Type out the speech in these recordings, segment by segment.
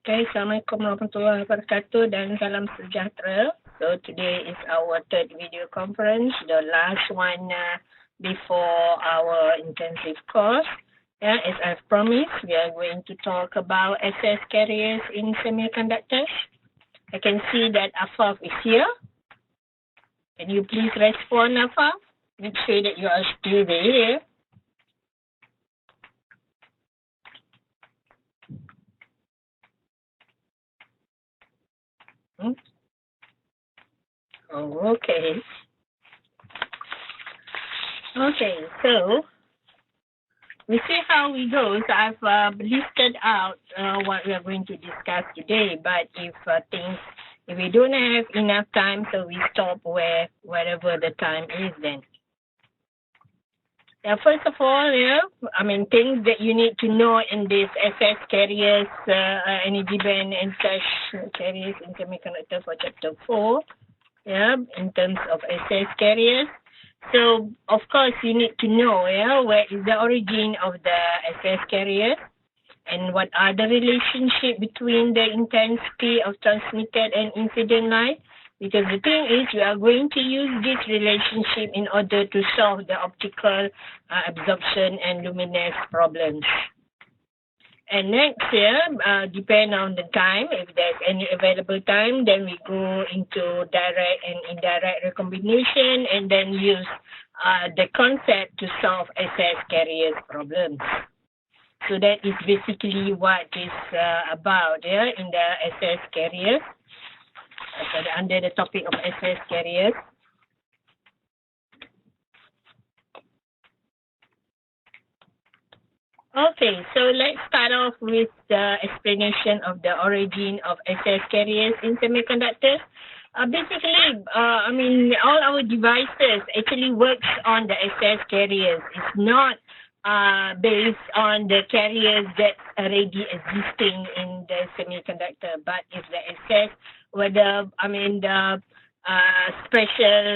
Okay, Assalamualaikum warahmatullahi wabarakatuh dan salam sejahtera. So today is our third video conference, the last one before our intensive course. Yeah, as I've promised, we are going to talk about SS carriers in semiconductors. I can see that Afaf is here. Can you please respond, Afaf? Make sure that you are still there. Oh, okay. Okay, so we see how we go. So I've listed out what we are going to discuss today. But if we don't have enough time, so we stop wherever the time is then. First of all, things that you need to know in this SS carriers, energy band and such carriers in semiconductor for chapter 4. In terms of SS carriers. So, of course, you need to know where is the origin of the SS carriers and what are the relationship between the intensity of transmitted and incident light. Because the thing is, we are going to use this relationship in order to solve the optical absorption and luminance problems. And next depend on the time, if there's any available time, then we go into direct and indirect recombination and then use the concept to solve SS carriers problems. So that is basically what is about in the SS carriers, under the topic of SS carriers. Okay, so let's start off with the explanation of the origin of SS carriers in semiconductors. Basically, all our devices actually works on the SS carriers. It's not based on the carriers that's already existing in the semiconductor, but it's the SS, the special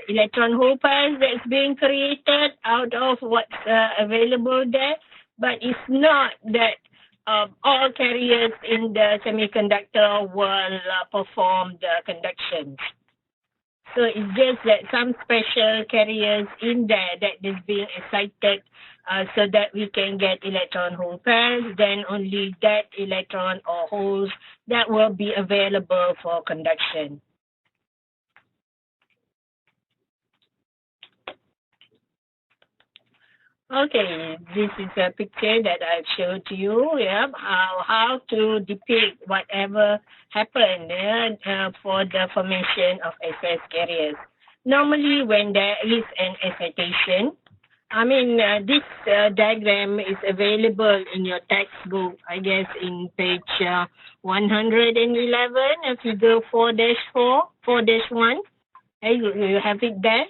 electron hole pairs that's being created out of what's available there, but it's not that all carriers in the semiconductor will perform the conductions. So it's just that some special carriers in there that is being excited so that we can get electron hole pairs, then only that electron or holes that will be available for conduction. Okay, this is a picture that I've showed to you, how to depict whatever happened for the formation of SS carriers. Normally, when there is an excitation, this diagram is available in your textbook, I guess, in page 111, figure 4-1. You have it there.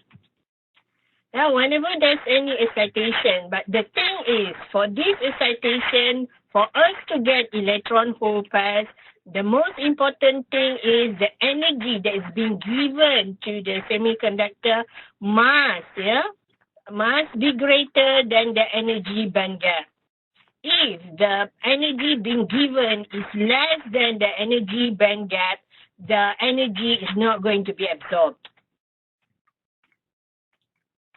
Whenever there's any excitation, but the thing is, for this excitation, for us to get electron hole pairs, the most important thing is the energy that is being given to the semiconductor must be greater than the energy band gap. If the energy being given is less than the energy band gap, the energy is not going to be absorbed.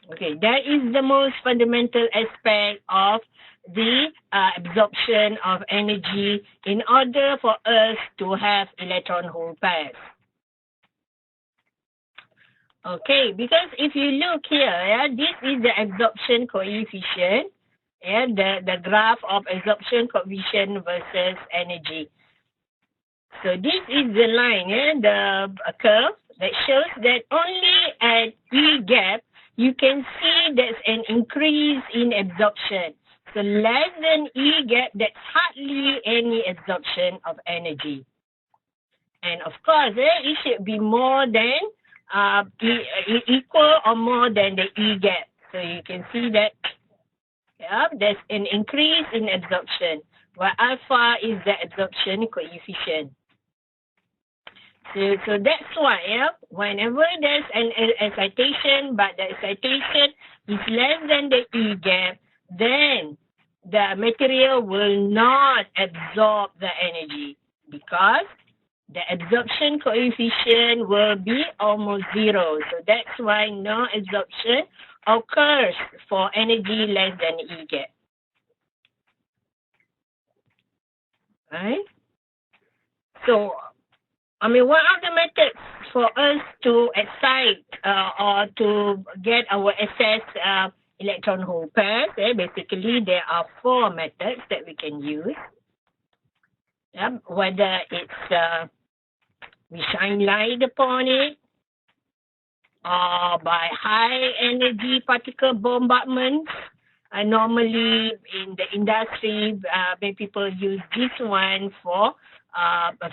Okay, that is the most fundamental aspect of the absorption of energy in order for us to have electron hole pairs. Okay, because if you look here, this is the absorption coefficient, the graph of absorption coefficient versus energy. So this is the line, the curve that shows that only at E gap, you can see there's an increase in absorption. So less than E gap, that's hardly any absorption of energy. And of course, it should be more than equal or more than the E gap. So you can see that there's an increase in absorption, where alpha is the absorption coefficient. So that's why, whenever there's an excitation, but the excitation is less than the E gap, then the material will not absorb the energy because the absorption coefficient will be almost zero. So that's why no absorption occurs for energy less than E gap. Right? So, I mean, what are the methods for us to excite or to get our excess electron hole pairs? Basically, there are 4 methods that we can use. Whether it's we shine light upon it, or by high energy particle bombardment. Normally in the industry, many people use this one for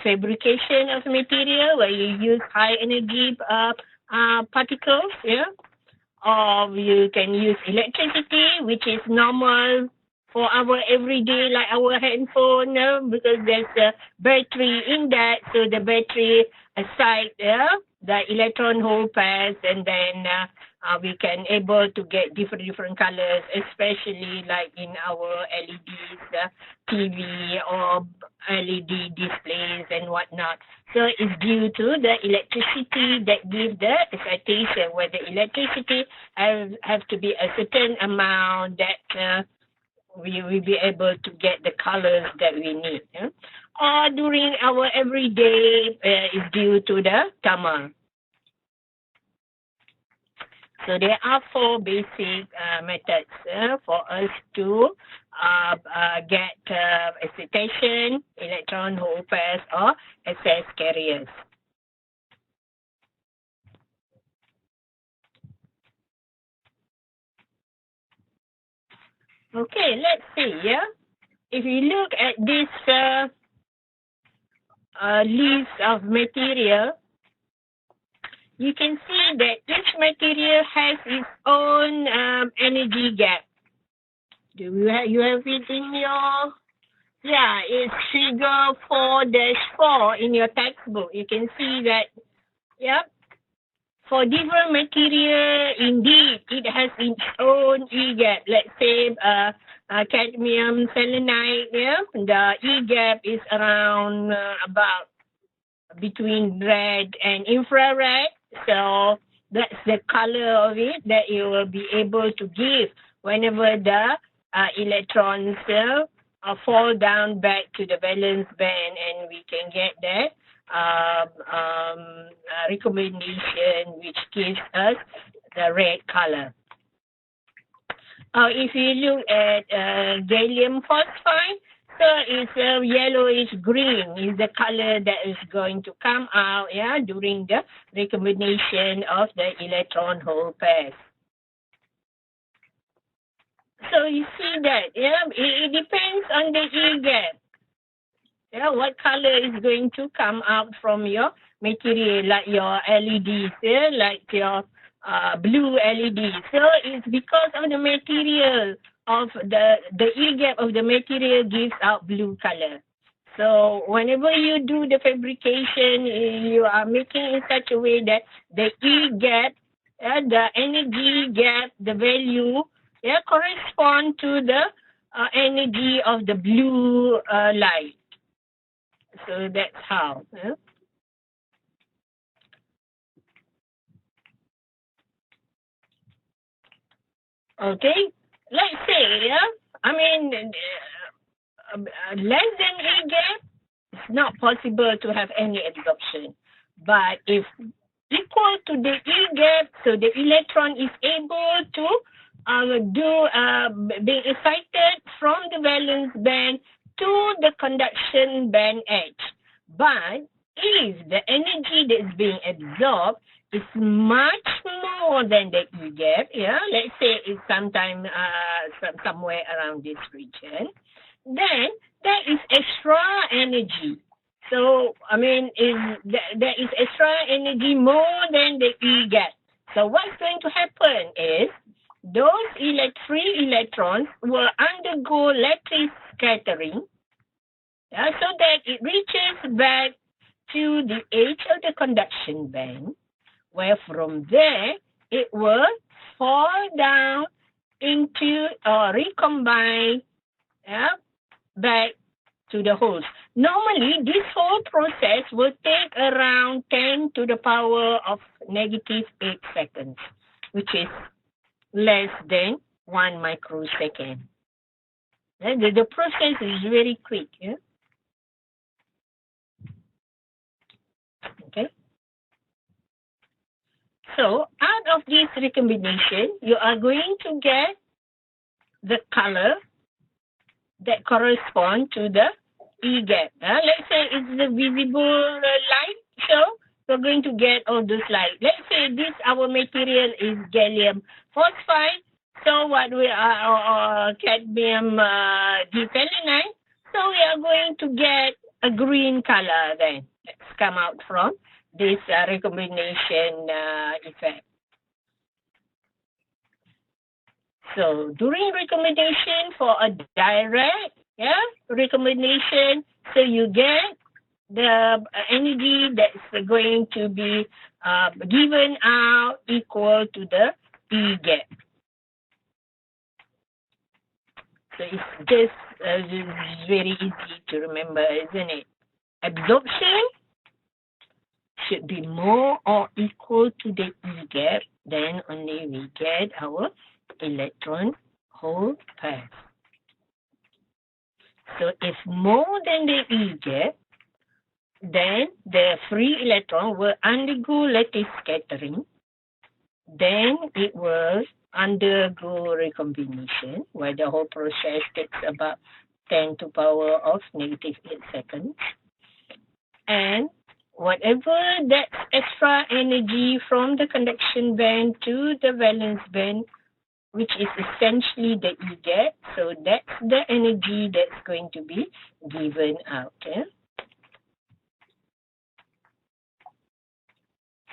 fabrication of material, where you use high energy particles, or you can use electricity, which is normal for our everyday, like our handphone, because there's a battery in that, so the battery excites the electron hole pairs, and then we can able to get different colors, especially like in our LEDs, TV or LED displays and whatnot. So it's due to the electricity that gives the excitation, where the electricity have to be a certain amount that we will be able to get the colors that we need. Or during our everyday is due to the thermal. So there are 4 basic methods for us to get excitation, electron hole pairs, or excess carriers. Okay, let's see. If you look at this list of material, you can see that each material has its own energy gap. Do you have it in your? Yeah, it's figure 4-4 in your textbook. You can see that. Yep. For different material, indeed, it has its own E gap. Let's say cadmium selenide, the E gap is around about between red and infrared. So that's the color of it that you will be able to give whenever the electrons fall down back to the valence band, and we can get that recombination, which gives us the red color. If you look at gallium phosphide, so it's yellowish green is the color that is going to come out during the recombination of the electron hole pairs. So you see that, it depends on the E gap. What color is going to come out from your material, like your LEDs, like your blue LEDs. So it's because of the material of the E gap of the material gives out blue color. So whenever you do the fabrication, you are making in such a way that the E gap, the energy gap, the value, correspond to the energy of the blue light. So that's how. Okay, let's say, I mean, less than E gap, it's not possible to have any absorption. But if equal to the E gap, so the electron is able to being excited from the valence band to the conduction band edge. But if the energy that is being absorbed is much more than the E gap, let's say it's sometime somewhere around this region, then there is extra energy. So, I mean, there is extra energy more than the E gap. So what's going to happen is those free electrons will undergo lattice scattering, so that it reaches back to the edge of the conduction band, where from there it will fall down into or recombine yeah, back to the host. Normally, this whole process will take around 10 to the power of negative 8 seconds, which is less than 1 microsecond. The process is very quick. Yeah? Okay. So out of this recombination, you are going to get the color that correspond to the E gap. Let's say it's the visible light. So we're going to get all those light. Let's say this our material is gallium phosphide. So what we are cadmium D-selenide. So we are going to get a green color then. Let's come out from this recombination effect. So during recombination for a direct recombination, so you get the energy that's going to be given out equal to the E gap. So it's just very easy to remember, isn't it? Absorption should be more or equal to the E gap, then only we get our electron hole path. So if more than the E gap, then the free electron will undergo lattice scattering. Then it will undergo recombination, where the whole process takes about 10 to power of negative 8 seconds. And whatever that extra energy from the conduction band to the valence band, which is essentially the E gap, so that's the energy that's going to be given out.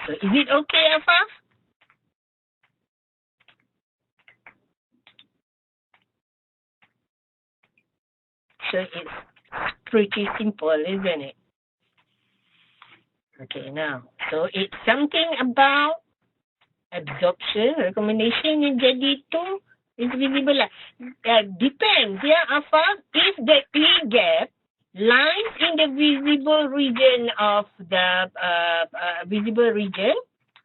So is it okay, Afaf? So it's pretty simple, isn't it? Okay, now, so it's something about absorption, recombination, and jadi tu is visible lah. Depends, Afaf, if the E gap lies in the visible region of the visible region,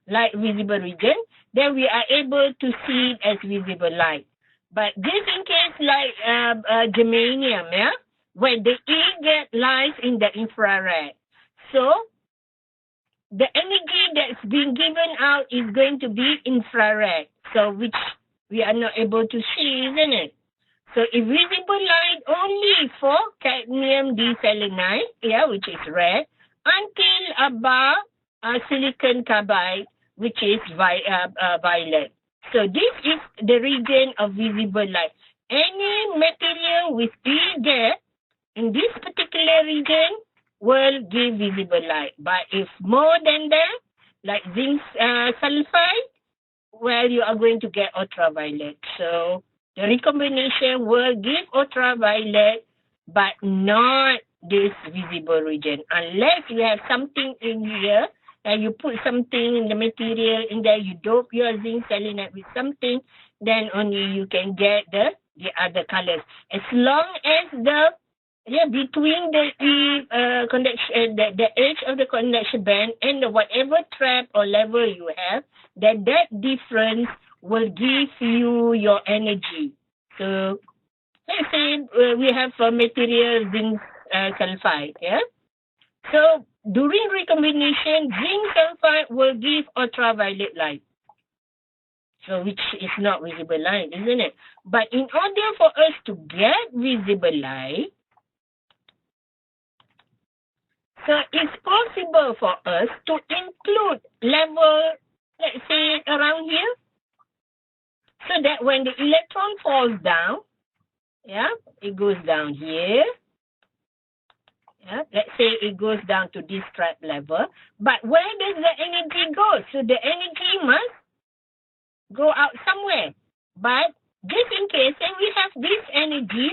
light visible region, then we are able to see it as visible light. But just in case like germanium, where the E gap lies in the infrared. So the energy that's being given out is going to be infrared, so which we are not able to see, isn't it? So if visible light only for cadmium D-selenide, which is red, until about silicon carbide, which is violet. So this is the region of visible light. Any material with E gap in this particular region will give visible light. But if more than that, like zinc sulfide, well, you are going to get ultraviolet. So the recombination will give ultraviolet, but not this visible region. Unless you have something in here, and you put something in the material in there, you dope your zinc selenide with something, then only you can get the other colors. As long as the between the conduction, the edge of the conduction band and the whatever trap or level you have, that difference will give you your energy. So let's say we have a material zinc sulfide, So during recombination, zinc sulfide will give ultraviolet light. So which is not visible light, isn't it? But in order for us to get visible light, so it's possible for us to include level, let's say, around here, so that when the electron falls down, it goes down here. Let's say it goes down to this trap level. But where does the energy go? So the energy must go out somewhere. But just in case, and we have this energy,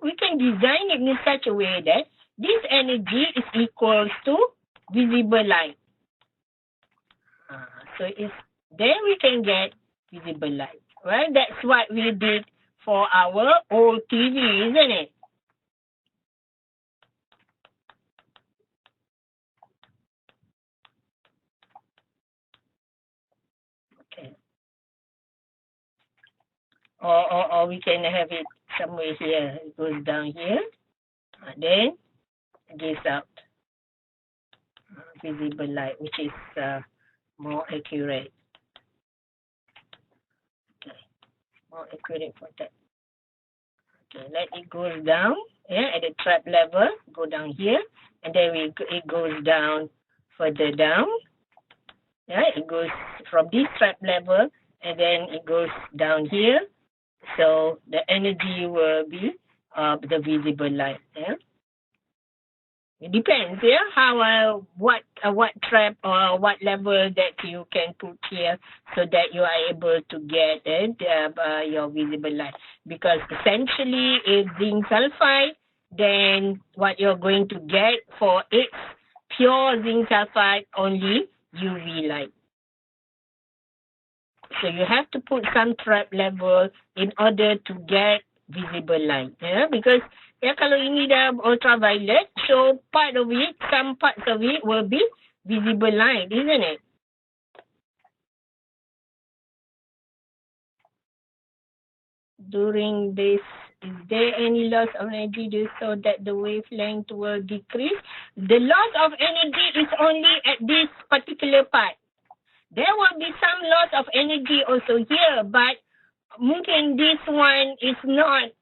we can design it in such a way that this energy is equals to visible light. So then we can get visible light. Well, that's what we did for our old TV, isn't it? Okay. Or we can have it somewhere here. It goes down here. And then this out. Visible light, which is more accurate. Okay. More accurate for that. Okay, let it goes down. Yeah, at the trap level, go down here, and then it goes down further down. Yeah, it goes from this trap level, and then it goes down here. So the energy will be the visible light. Yeah. It depends, yeah, how what trap or what level that you can put here so that you are able to get it your visible light. Because essentially, if zinc sulfide, then what you're going to get for its pure zinc sulfide only UV light. So you have to put some trap level in order to get visible light, yeah, because ya kalau ini dah ultraviolet, so some parts of it will be visible light, isn't it? During this, is there any loss of energy so that the wavelength will decrease? The loss of energy is only at this particular part. There will be some loss of energy also here, but mungkin this one is not.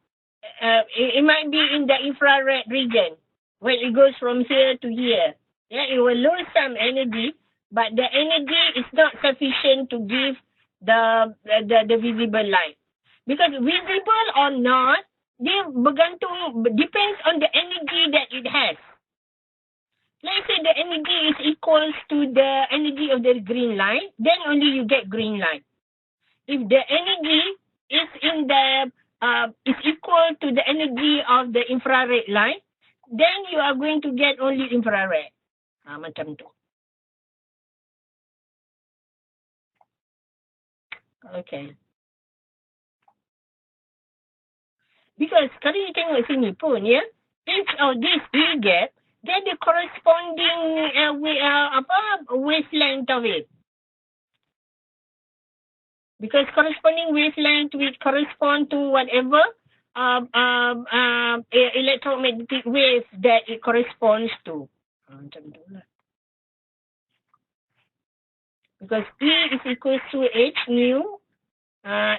It might be in the infrared region when it goes from here to here. Yeah, it will lose some energy, but the energy is not sufficient to give the visible light. Because visible or not, dia bergantung, depends on the energy that it has. Let's say the energy is equals to the energy of the green light, then only you get green light. If the energy is in the is equal to the energy of the infrared light, then you are going to get only infrared. Macam tu. Okay. Because kalau you tengok sini pun, ya, each of this E gap, then the corresponding wavelength of it. Because corresponding wavelength will correspond to whatever electromagnetic wave that it corresponds to. Macam tu lah. Because E is equals to H nu.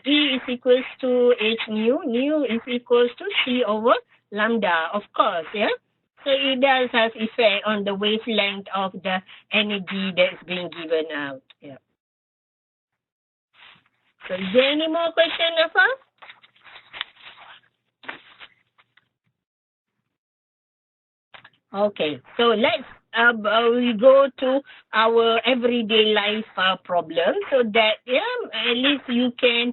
E is equals to H nu. Nu is equals to C over lambda, of course, yeah? So it does have effect on the wavelength of the energy that's being given out. Yeah. So is there any more question, Afa? Okay, so let's we go to our everyday life problem so that at least you can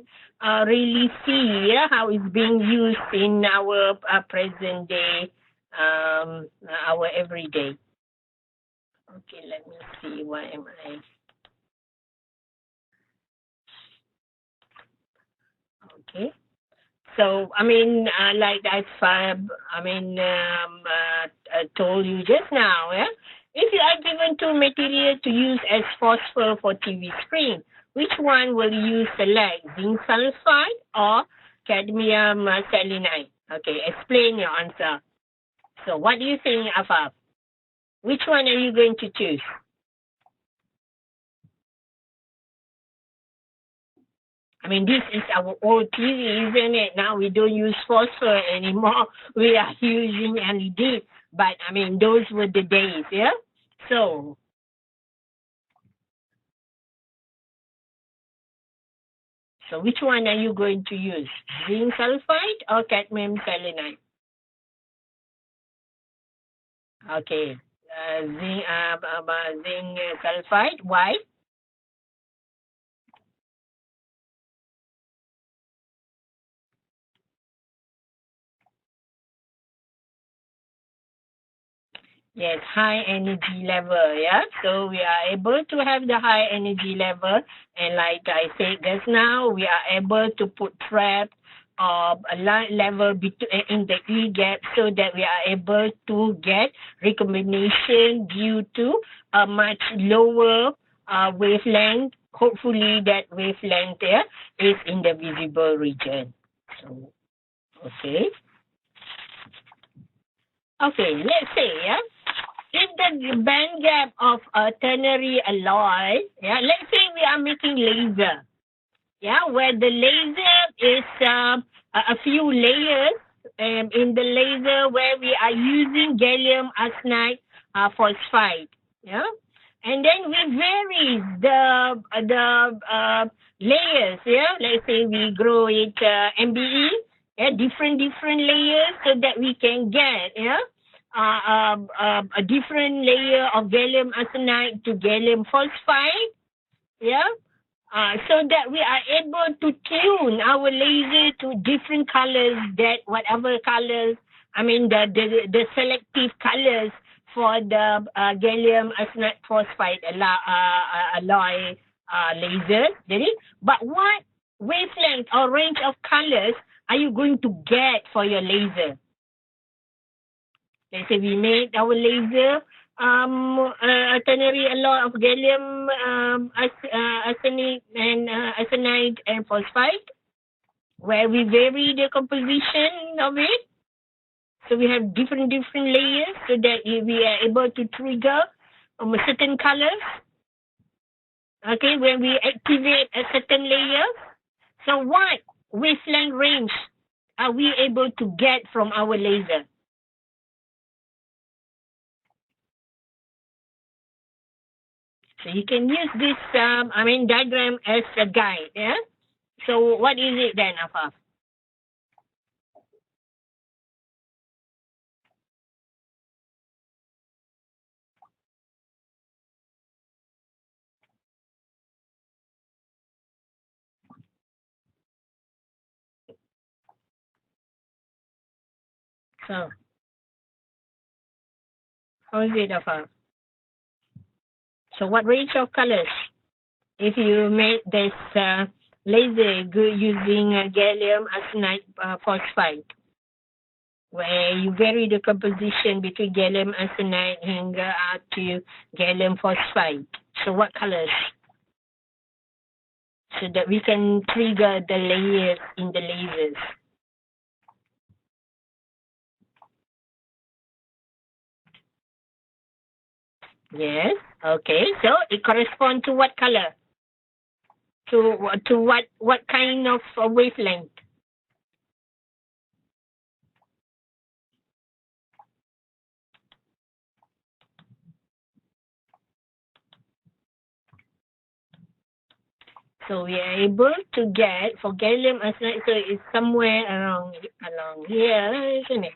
really see how it's being used in our present day, our everyday. Okay, let me see. Why am I? Okay. So, I mean, like I told you just now, if you are given two material to use as phosphor for TV screen, which one will you select, zinc sulfide or cadmium selenide? Okay, explain your answer. So, what do you think, Afaf? Which one are you going to choose? I mean, this is our old TV, isn't it? Now we don't use phosphor anymore. We are using LED. But, I mean, those were the days, yeah? So which one are you going to use? Zinc sulfide or cadmium selenide? Okay. Zinc sulfide. Why? Yes, high energy level, yeah. So we are able to have the high energy level, and like I said just now, we are able to put trap light level in the E gap, so that we are able to get recombination due to a much lower wavelength. Hopefully that wavelength there is in the visible region. So, okay. Okay, let's say, if the band gap of a ternary alloy, let's say we are making laser, where the laser is a few layers, in the laser where we are using gallium arsenide phosphide, and then we vary the layers, let's say we grow it MBE, different layers, so that we can get a different layer of gallium arsenide to gallium phosphide, so that we are able to tune our laser to different colors, that whatever colors, I mean the selective colors for the gallium arsenide phosphide alloy laser. But what wavelength or range of colors are you going to get for your laser? Let's say we made our laser a ternary alloy of gallium arsenide and phosphide, where we vary the composition of it. So we have different layers, so that we are able to trigger certain colors. Okay, when we activate a certain layer. So what wavelength range are we able to get from our laser? So you can use this diagram as a guide, So what is it then, Afaf? So how is it, Afaf? So what range of colors? If you make this laser using gallium arsenide phosphide, where you vary the composition between gallium arsenide and to gallium phosphide. So what colors? So that we can trigger the layers in the lasers. Yes. Okay. So it corresponds to what color? To what kind of wavelength? So we are able to get for gallium arsenide, so it's somewhere along here, isn't it?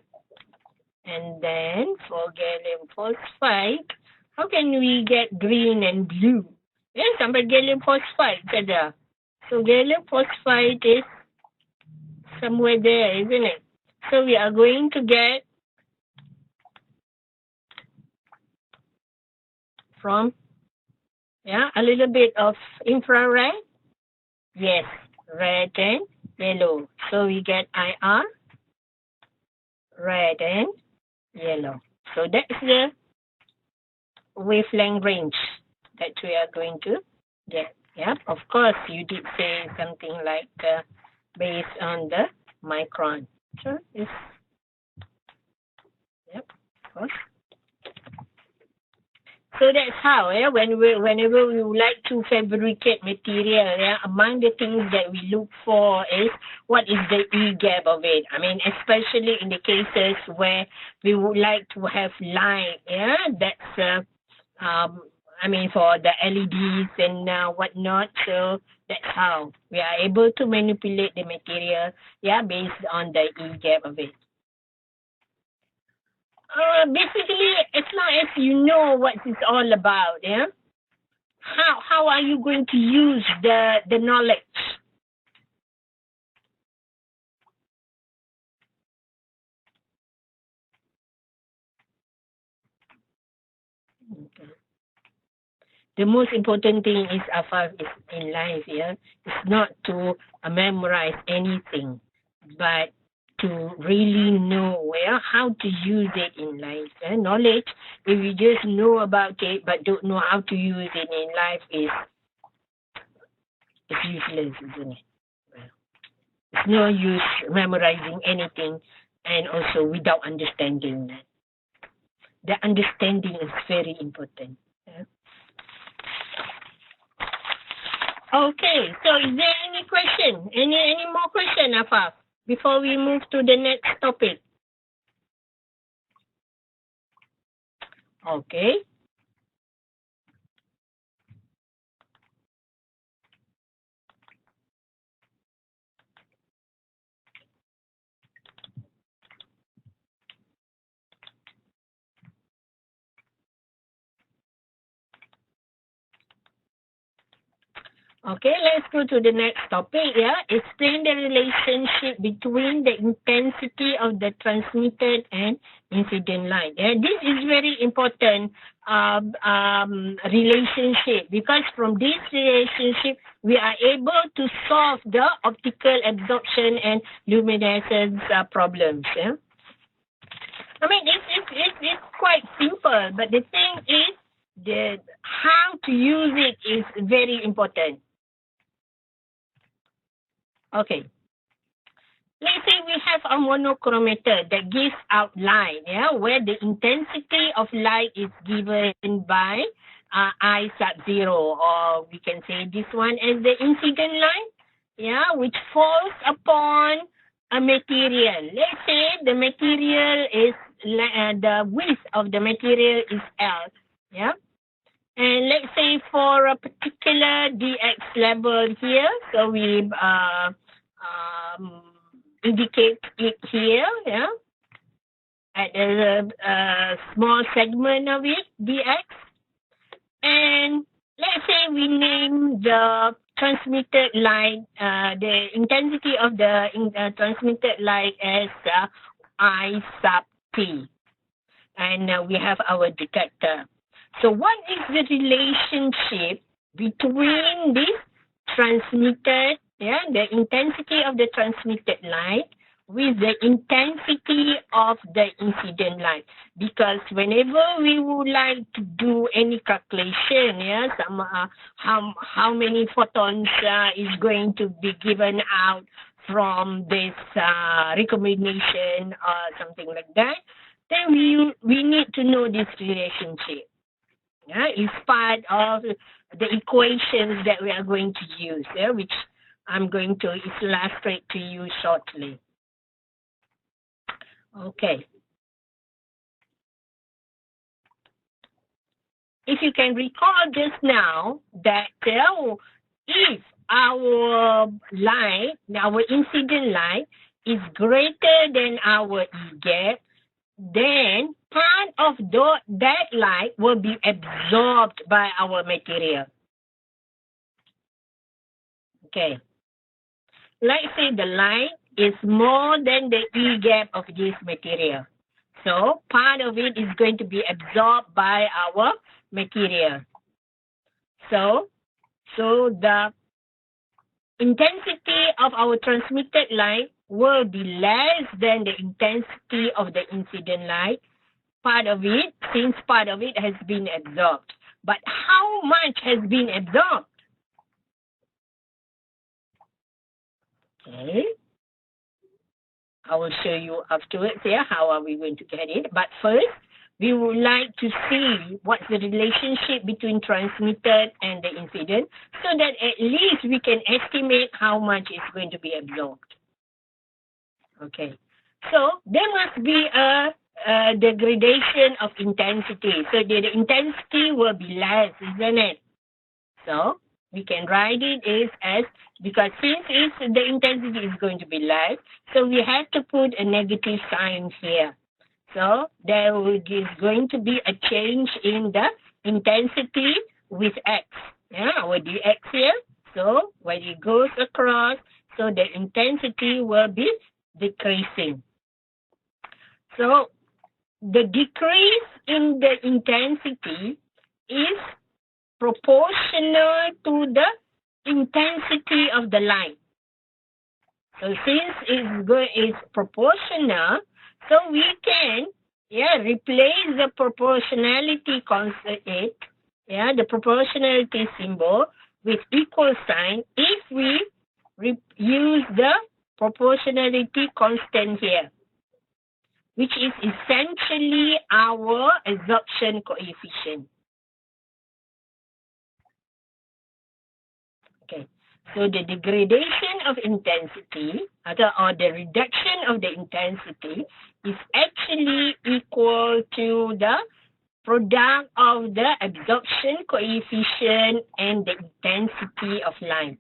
And then for gallium phosphide, how can we get green and blue? Yes, sampai gallium phosphide saja. So gallium phosphide is somewhere there, isn't it? So we are going to get from a little bit of infrared. Yes, red and yellow. So we get IR, red and yellow. So that's the wavelength range that we are going to get. Of course, you did say something like based on the micron. So it's, of course. So that's how, whenever we would like to fabricate material, among the things that we look for is what is the E gap of it. I mean, especially in the cases where we would like to have light, that's, for the LEDs and whatnot. So that's how we are able to manipulate the material, based on the E gap of it. Basically, as long as you know what it's all about, how are you going to use the knowledge? Okay. The most important thing is in life, it's not to memorize anything, but to really know how to use it in life. Knowledge, if you just know about it but don't know how to use it in life, is useless, isn't it? It's no use memorizing anything and also without understanding that. The understanding is very important. Okay, so is there any question? Any more question, Afaf, before we move to the next topic? Okay. Okay, let's go to the next topic. Explain the relationship between the intensity of the transmitted and incident light. This is very important relationship, because from this relationship we are able to solve the optical absorption and luminescence problems. I mean, it's quite simple, but the thing is how to use it is very important. Okay. Let's say we have a monochromator that gives out light, where the intensity of light is given by I sub 0, or we can say this one as the incident light, which falls upon a material. Let's say the material is, the width of the material is L, and let's say for a particular dx level here, so we indicate it here, at a small segment of it, dx. And let's say we name the transmitted light, the intensity of the transmitted light as I sub t. And we have our detector. So what is the relationship between this transmitted, the intensity of the transmitted light with the intensity of the incident light? Because whenever we would like to do any calculation, how many photons is going to be given out from this recombination or something like that, then we need to know this relationship. It's part of the equations that we are going to use, which I'm going to illustrate to you shortly. Okay. If you can recall just now that if our light, our incident light, is greater than our E gap, then part of that light will be absorbed by our material. Okay. Let's say the light is more than the E gap of this material. So part of it is going to be absorbed by our material. So the intensity of our transmitted light will be less than the intensity of the incident light. Part of it, since part of it has been absorbed. But how much has been absorbed? Okay. I will show you afterwards how are we going to get it. But first, we would like to see what's the relationship between transmitted and the incident, so that at least we can estimate how much is going to be absorbed. Okay. So there must be a degradation of intensity. So the intensity will be less, isn't it? So we can write it as because since the intensity is going to be less, so we have to put a negative sign here. So there is going to be a change in the intensity with x. Our dx here. So when it goes across, so the intensity will be decreasing. So the decrease in the intensity is proportional to the intensity of the light. So since it's proportional, so we can replace the proportionality constant, the proportionality symbol with equal sign if we use the proportionality constant here, which is essentially our absorption coefficient. Okay, so the degradation of intensity or the reduction of the intensity is actually equal to the product of the absorption coefficient and the intensity of light.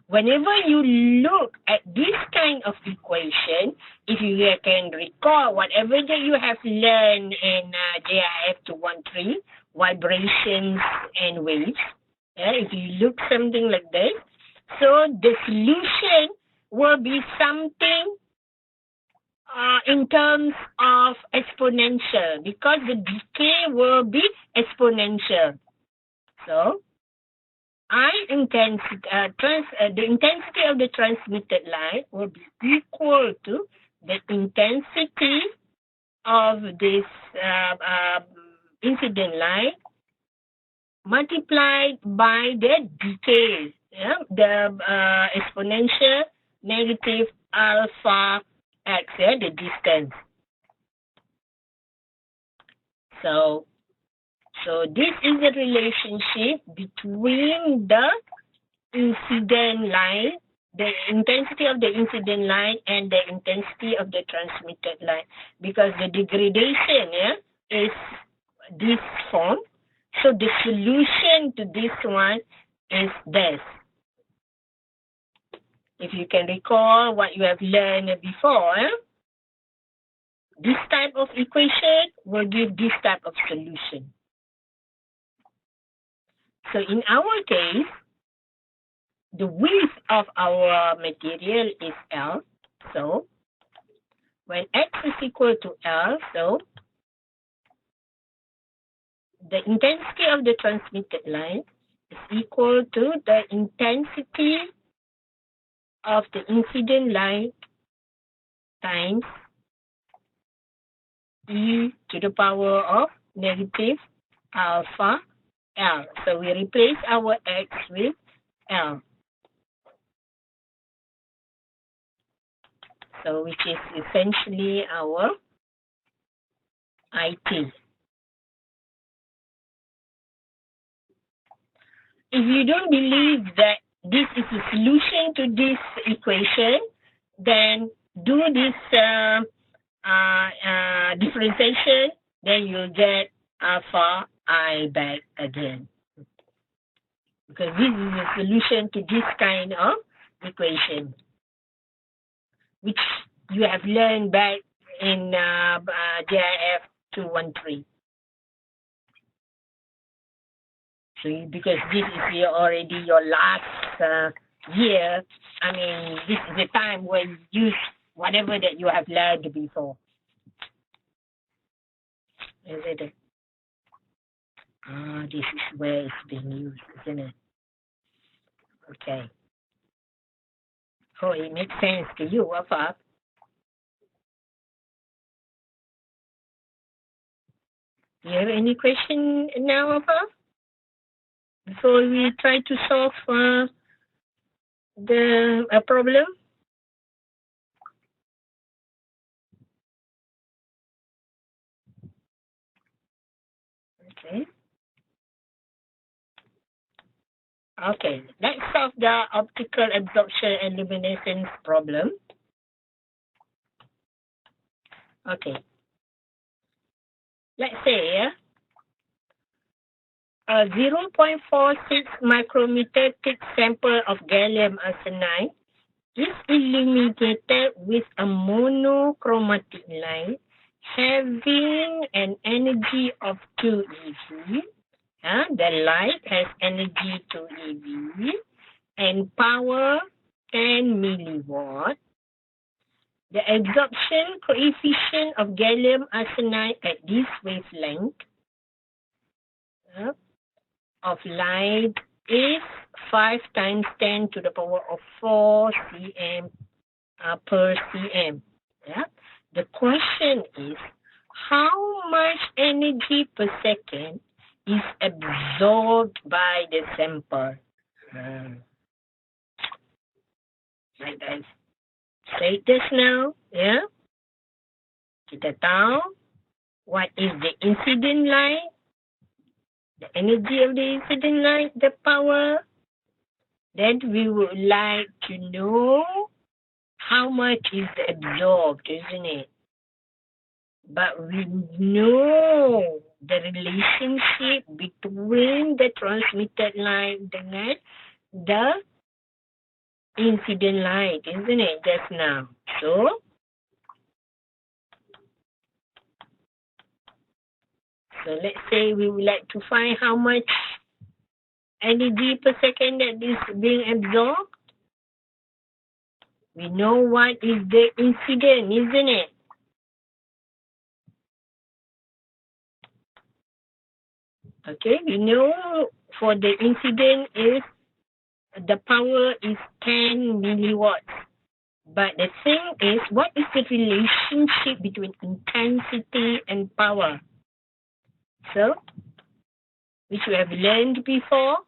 Whenever you look at this kind of equation, if you can recall whatever that you have learned in JIF 213, vibrations and waves, if you look something like this, so the solution will be something in terms of exponential, because the decay will be exponential. So the intensity of the transmitted light will be equal to the intensity of this incident light multiplied by the decay, the exponential negative alpha x, the distance. So this is the relationship between the incident light, the intensity of the incident light, and the intensity of the transmitted light, because the degradation is this form. So the solution to this one is this. If you can recall what you have learned before, this type of equation will give this type of solution. So in our case, the width of our material is L. So when X is equal to L, so the intensity of the transmitted light is equal to the intensity of the incident light times e to the power of negative alpha L. So we replace our X with L. So which is essentially our IT. If you don't believe that this is a solution to this equation, then do this differentiation, then you'll get alpha I back again. Because this is a solution to this kind of equation, which you have learned back in JIF 213. So because this is already your last year, I mean, this is the time when you use whatever that you have learned before. Is it? This is where it's being used, isn't it? Okay. Oh, it makes sense to you, Wafab. Do you have any question now, Wafab? Before we try to solve the problem? Okay. Okay, let's solve the optical absorption and luminescence problem. Okay. Let's say a 0.46 micrometer thick sample of gallium arsenide is illuminated with a monochromatic light having an energy of 2 eV. The light has energy 2 eV and power 10 milliwatt. The absorption coefficient of gallium arsenide at this wavelength of light is 5 times 10 to the power of 4 cm per cm. Yeah. The question is, how much energy per second is absorbed by the sample? Like I said just now, yeah. Kita tahu what is the incident light, the energy of the incident light, the power. Then we would like to know how much is absorbed, isn't it? But we know the relationship between the transmitted light dengan the incident light, isn't it, just now? So let's say we would like to find how much energy per second that is being absorbed. We know what is the incident, isn't it? Okay, we know for the incident is the power is 10 milliwatts. But the thing is, what is the relationship between intensity and power? So, which we have learned before,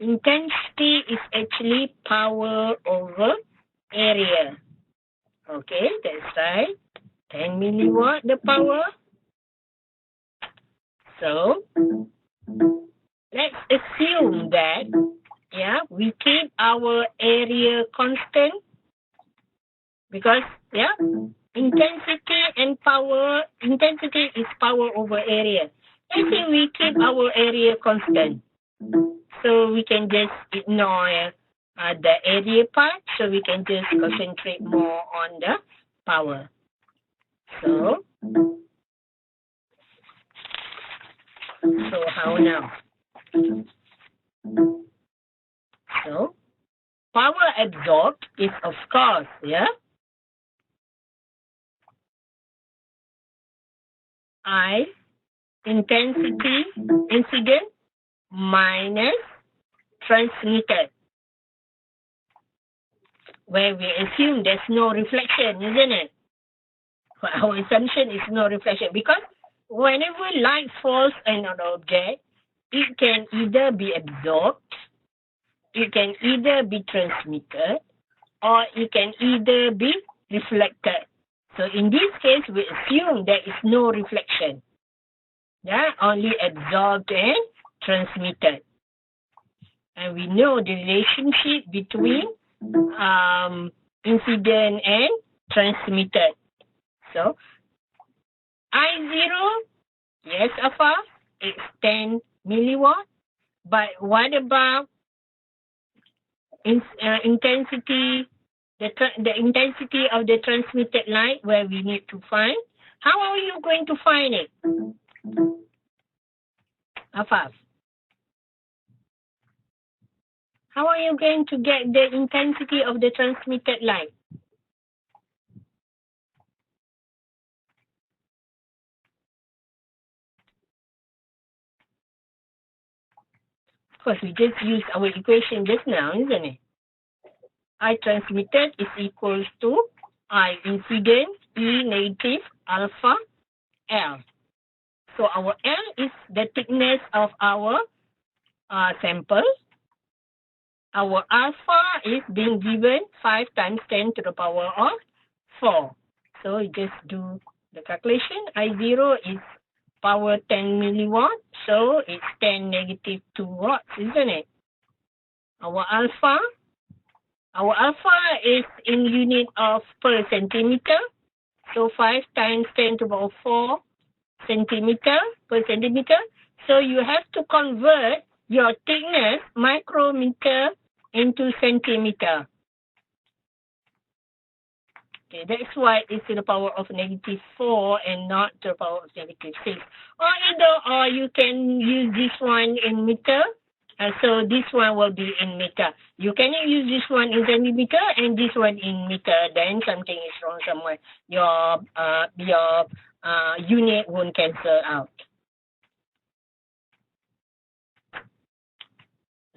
intensity is actually power over area. Okay, that's right. 10 milliwatt the power. So, let's assume that, yeah, we keep our area constant because, yeah, intensity and power, intensity is power over area. I think we keep our area constant. So we can just ignore the area part, so we can just concentrate more on the power. So how now? So power absorbed is, of course, yeah, I intensity incident minus transmitted, where we assume there's no reflection, isn't it? Our assumption is no reflection because whenever light falls on an object, it can either be absorbed, it can either be transmitted, or it can either be reflected. So in this case, we assume there is no reflection. Yeah, only absorbed and transmitted. And we know the relationship between incident and transmitted. So I0, yes, Afa, it's 10 milliwatt. But what about intensity, the intensity of the transmitted light, where we need to find? How are you going to find it, Afaf? How are you going to get the intensity of the transmitted light? Of course, we just used our equation just now, isn't it? I transmitted is equals to I incident E negative alpha L. So our L is the thickness of our sample. Our alpha is being given 5 times 10 to the power of 4. So you just do the calculation. I0 is power 10 milliwatt. So it's 10 negative 2 watts, isn't it? Our alpha is in unit of per centimeter. So 5 times 10 to the power 4 centimeter per centimeter. So you have to convert your thickness micrometer into centimeter. Okay, that's why it's to the power of negative 4 and not to the power of negative 6. Or you can use this one in meter. So this one will be in meter. You cannot use this one in centimeter and this one in meter. Then something is wrong somewhere. Your unit won't cancel out.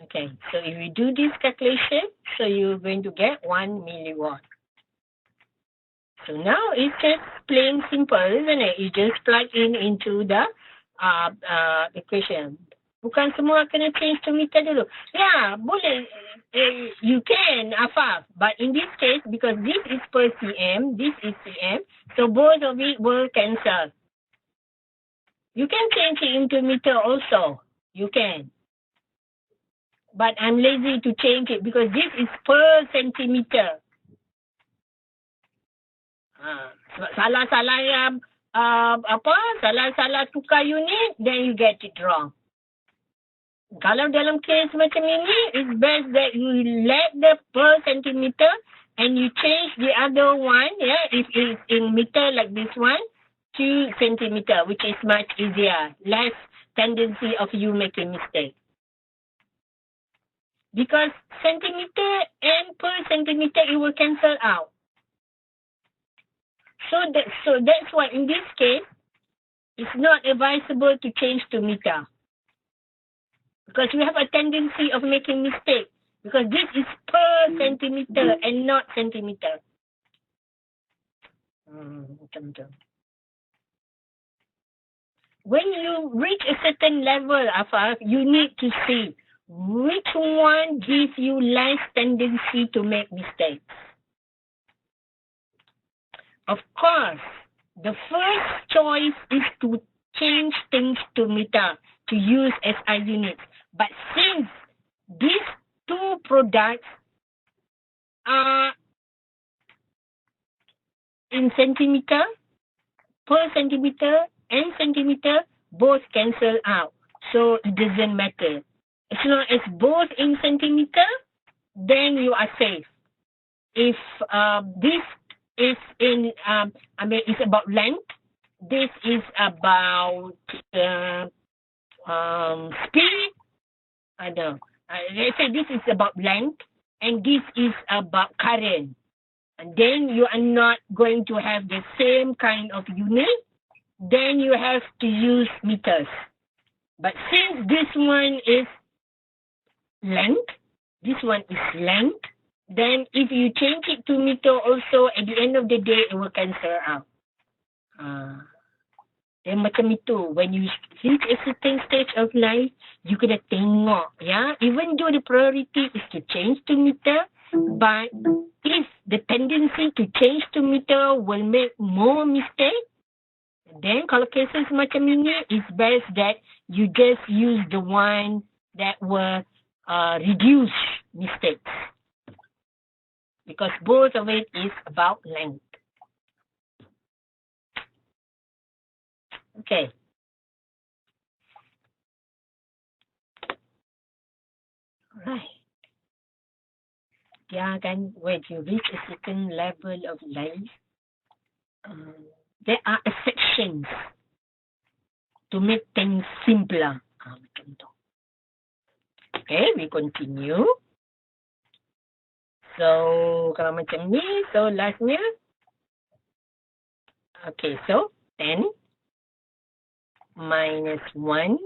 Okay, so if you do this calculation, so you're going to get 1 milliwatt. So now it's just plain simple, isn't it? You just plug in into the equation. Bukan semua kena change to meter dulu. Yeah, boleh. You can, Afaf. But in this case, because this is per cm, this is cm, so both of it will cancel. You can change it into meter also. You can. But I'm lazy to change it because this is per centimeter. Salah-salah yang salah-salah tukar unit, then you get it wrong. Kalau dalam case macam ini, it's best that you let the per centimeter and you change the other one, yeah, if it's in meter like this one, to centimeter, which is much easier, less tendency of you making mistake. Because centimeter and per centimeter, it will cancel out. So that's why in this case, it's not advisable to change to meter. Because you have a tendency of making mistake. Because this is per centimeter and not centimeter. When you reach a certain level, Afaf, you need to see which one gives you less tendency to make mistakes. Of course, the first choice is to change things to meter, to use SI units. But since these two products are in centimeter, per centimeter and centimeter, both cancel out. So it doesn't matter. As long as both in centimeter, then you are safe. If this is in, it's about length, this is about speed, let's say this is about length, and this is about current. And then you are not going to have the same kind of unit, then you have to use meters. But since this one is length, this one is length, then if you change it to meter also, at the end of the day, it will cancel out. Then macam itu, when you reach a certain stage of life, you kena tengok, yeah. Even though the priority is to change to meter, but if the tendency to change to meter will make more mistake, then kalau cases macam ini, it's best that you just use the one that will reduce mistakes. Because both of it is about length. Okay. Right. Yeah, then when you reach a certain level of life, there are exceptions to make things simpler. Okay, we continue. So, kalau macam ni, so lastnya. Okay, so 10 minus 1.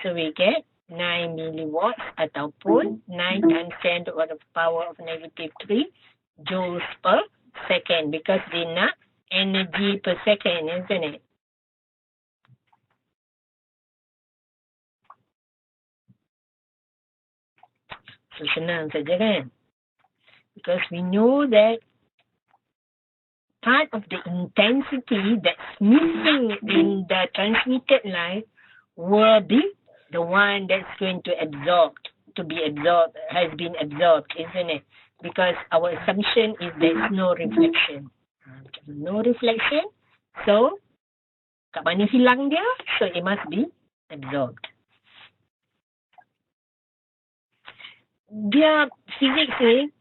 So we get 9 milliwatts ataupun 9 times 10 to the power of negative 3 joules per second, because dia nak energy per second, isn't it? So senang saja kan? Because we know that part of the intensity that's missing in the transmitted light will be the one that's going to has been absorbed, isn't it? Because our assumption is there's no reflection. No reflection, so kat mana hilang dia? So it must be absorbed. Dia physics ni,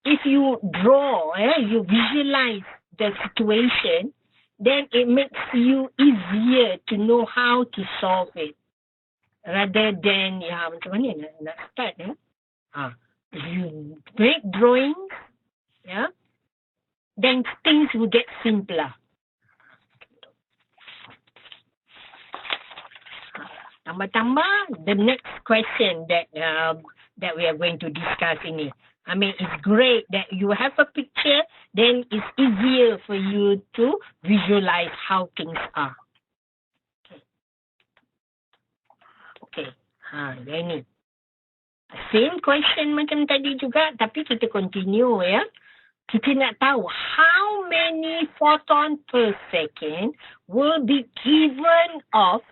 if you draw, you visualize the situation, then it makes you easier to know how to solve it. Rather than, macam mana nak start, if you make drawings, then things will get simpler. Tambah-tambah the next question that we are going to discuss ini. I mean, it's great that you have a picture, then it's easier for you to visualize how things are. Okay. Yang ni. Same question macam tadi juga, tapi kita continue ya. Kita nak tahu how many photon per second will be given off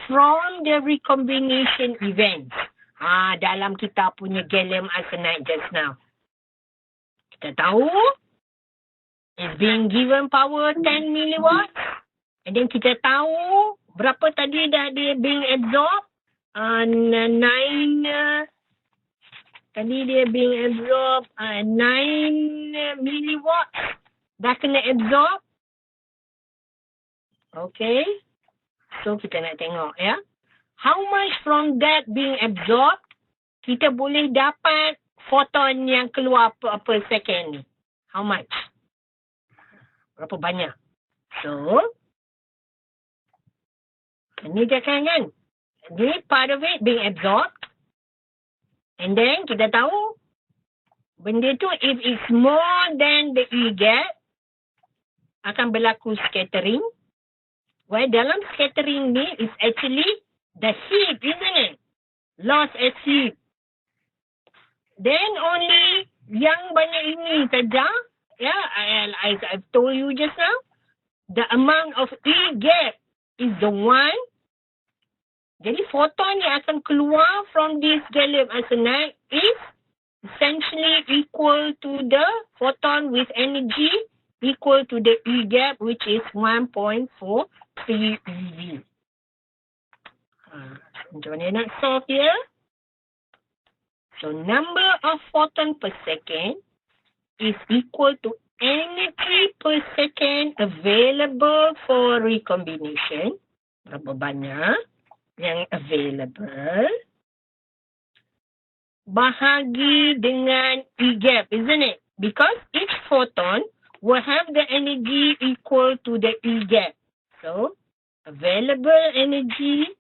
from the recombination events. Dalam kita punya gallium arsenide just now. Kita tahu it's being given power 10 milliwatts. And then kita tahu berapa tadi dah dia being absorbed? 9 tadi dia being absorbed 9 milliwatts. Dah kena absorb. Okay. So kita nak tengok ya. How much from that being absorbed, kita boleh dapat foton yang keluar per second ni? How much? Berapa banyak? So, ini dia kan? Ini part of it being absorbed. And then kita tahu, benda tu if it's more than the E gap, akan berlaku scattering. Well, dalam scattering ni is actually the heat, isn't it? Loss as heat. Then only yang banyak ini saja, as I've told you just now, the amount of E gap is the one. Jadi photon yang akan keluar from this gallium arsenide is essentially equal to the photon with energy equal to the E gap, which is 1.43 eV. Macam mana nak solve here? So, number of photon per second is equal to energy per second available for recombination. Berapa banyak yang available? Bahagi dengan E gap, isn't it? Because each photon will have the energy equal to the E gap. So, available energy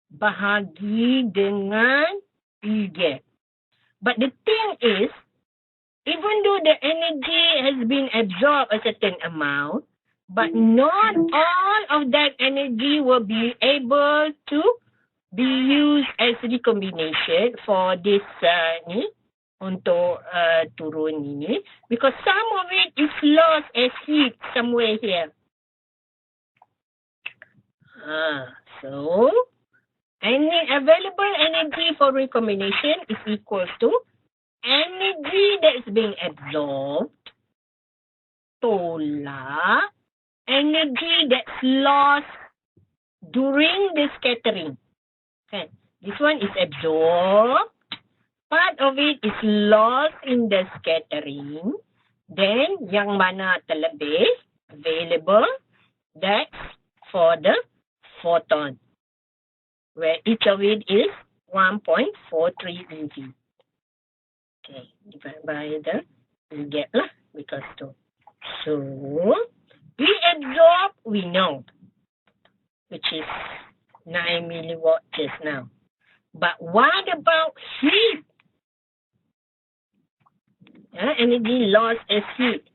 bahagi dengan E gap. But the thing is, even though the energy has been absorbed a certain amount, but not all of that energy will be able to be used as recombination for this ni, untuk turun ini, because some of it is lost as heat somewhere here. So, any available energy for recombination is equals to energy that's being absorbed tolak energy that's lost during the scattering. Okay. This one is absorbed. Part of it is lost in the scattering. Then, yang mana terlebih available, that's for the photon, where each of it is 1.43 eV. Okay, divided by the gap lah, because to. So, we absorb, we know, which is 9 milliwatt just now. But what about heat? Energy loss as heat.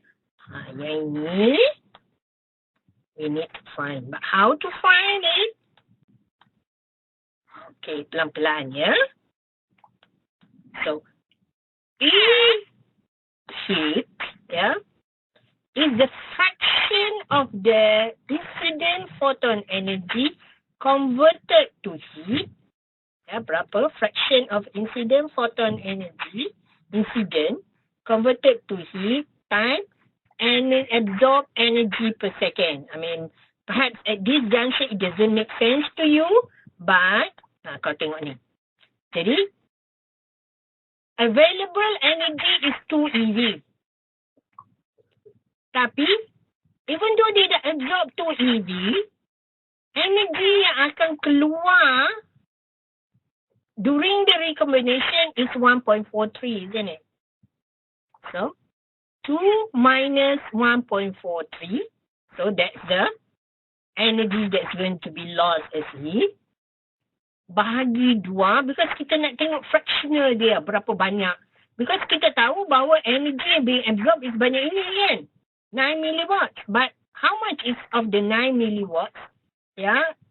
Yang ini, we need to find. But how to find it? Okay, pelan-pelan ya. So, E heat is the fraction of the incident photon energy converted to heat. Berapa fraction of incident photon energy, incident, converted to heat times and absorb energy per second. I mean, perhaps at this juncture it doesn't make sense to you, but kau tengok ni. Jadi, available energy is 2 eV. Tapi, even though dia dah absorb 2 eV, energy yang akan keluar during the recombination is 1.43, isn't it? So, 2 minus 1.43. So, that's the energy that's going to be lost as heat. bahagi 2 because kita nak tengok fractional dia berapa banyak. Because kita tahu bahawa energy yang being absorbed is banyak ini kan. 9 milliwatts. But how much is of the 9 milliwatts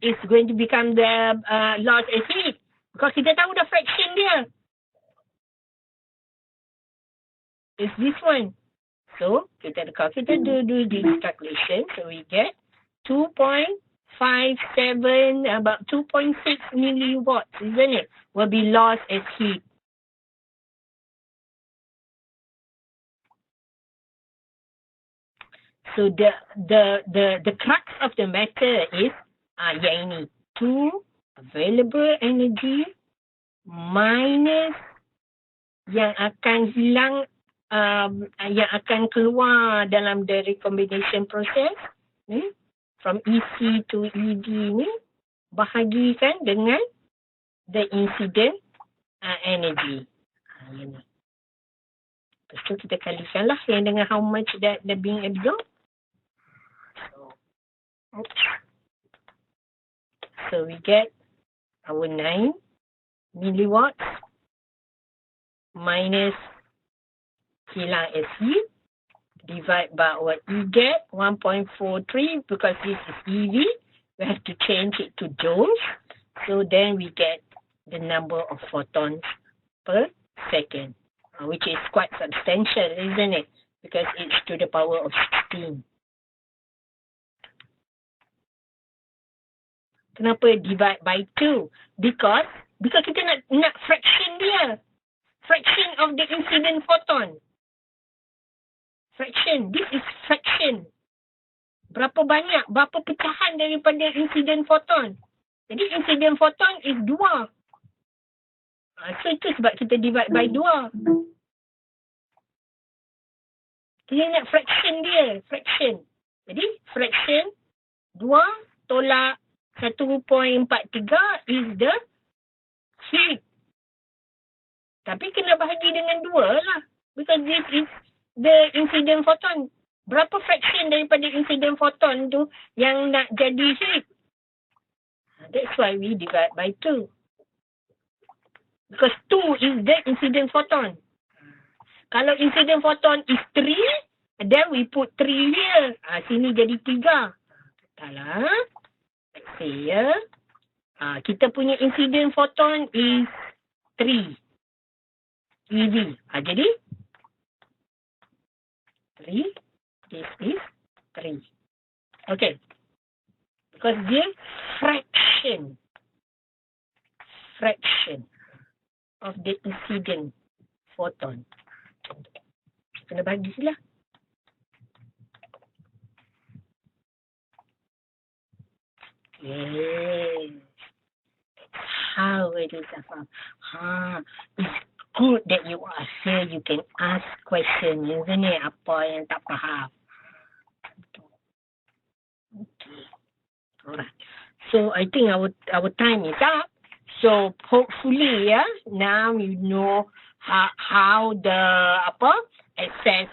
is going to become the loss as heat? Because kita tahu the fraction dia. It's this one. So, kalau kita do this calculation, so we get 2.57, about 2.6 milliwatts, isn't it? Will be lost as heat. So the crux of the matter is yang ini 2 available energy minus yang akan hilang yang akan keluar dalam the recombination process from EC to ED ni bahagikan dengan the incident energy. Ini. Lepas tu kita kalikan lah yang dengan how much that being absorbed. So we get our 9 milliwatts minus hilang as heat divide by what we get 1.43 because this is EV. We have to change it to joules. So then we get the number of photons per second, which is quite substantial, isn't it? Because it's to the power of 16. Kenapa divide by 2? Because kita nak fraction dia. Fraction of the incident photon. Fraction. This is fraction. Berapa banyak, berapa pecahan daripada incident photon. Jadi incident photon is 2. So itu sebab kita divide by 2. Kita nak fraction dia. Fraction. Jadi fraction 2 tolak 1.43 is the heat. Tapi kena bahagi dengan 2 lah. Because this is the incident photon. Berapa fraction daripada incident photon tu yang nak jadi heat? That's why we divide by 2. Because 2 is the incident photon. Kalau incident photon is 3, then we put 3 here. Sini jadi 3. Katalah. Let's say kita punya incident photon is 3 EV. Jadi 3, this is 3. Okay. Because dia fraction of the incident photon. Kena bagi lah. Yes. How it is, Afam. It's good that you are here. You can ask questions, isn't it? Apa yang tak faham. Okay. Alright. So I think our time is up. So hopefully, now you know how the excess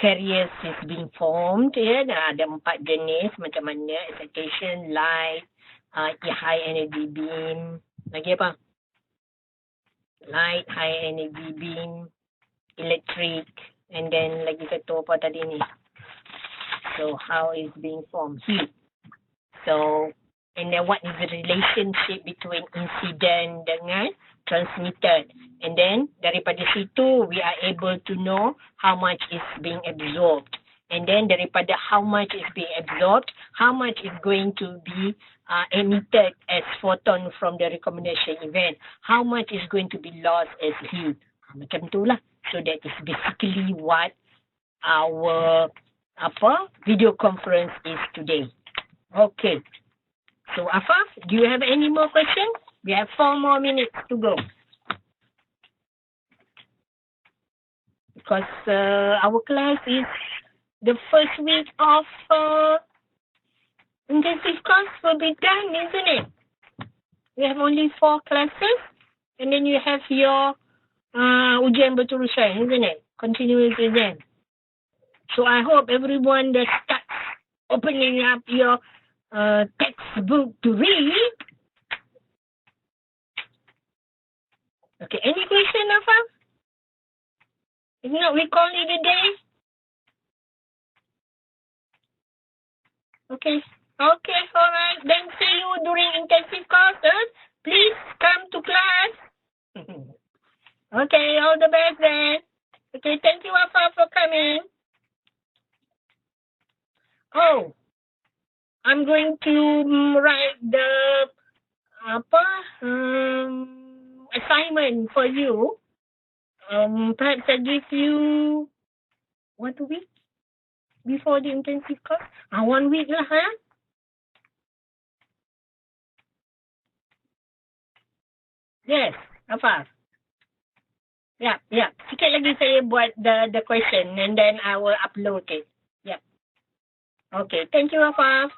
carriers is being formed. Ada 4 jenis macam mana: excitation, light, high energy beam, lagi apa? Light, high energy beam, electric, and then lagi satu apa tadi ni? So how is being formed? Heat. So, and then what is the relationship between incident dengan transmitted? And then daripada situ we are able to know how much is being absorbed. And then daripada how much is being absorbed, how much is going to be emitted as photon from the recombination event, how much is going to be lost as heat. Macam itulah. So that is basically what our video conference is today. Okay. So Afaf, do you have any more questions? We have 4 more minutes to go. Because our class is the first week of intensive course will be done, isn't it? We have only 4 classes, and then you have your ujian berterusan, isn't it? Continuous exam. So I hope everyone that starts opening up your textbook to read, Okay, any question, Afaf? If not, we call it a day. Okay. Okay, all right. Then see you during intensive courses. Please come to class. Okay, all the best then. Okay, thank you, Afaf, for coming. Oh, I'm going to write the assignment for you. Perhaps I give you 1 week before the intensive course. 1 week lah, ha? Yes, Afaf. Yeah. Sikit lagi saya buat the question and then I will upload it. Yeah. Okay, thank you, Afaf.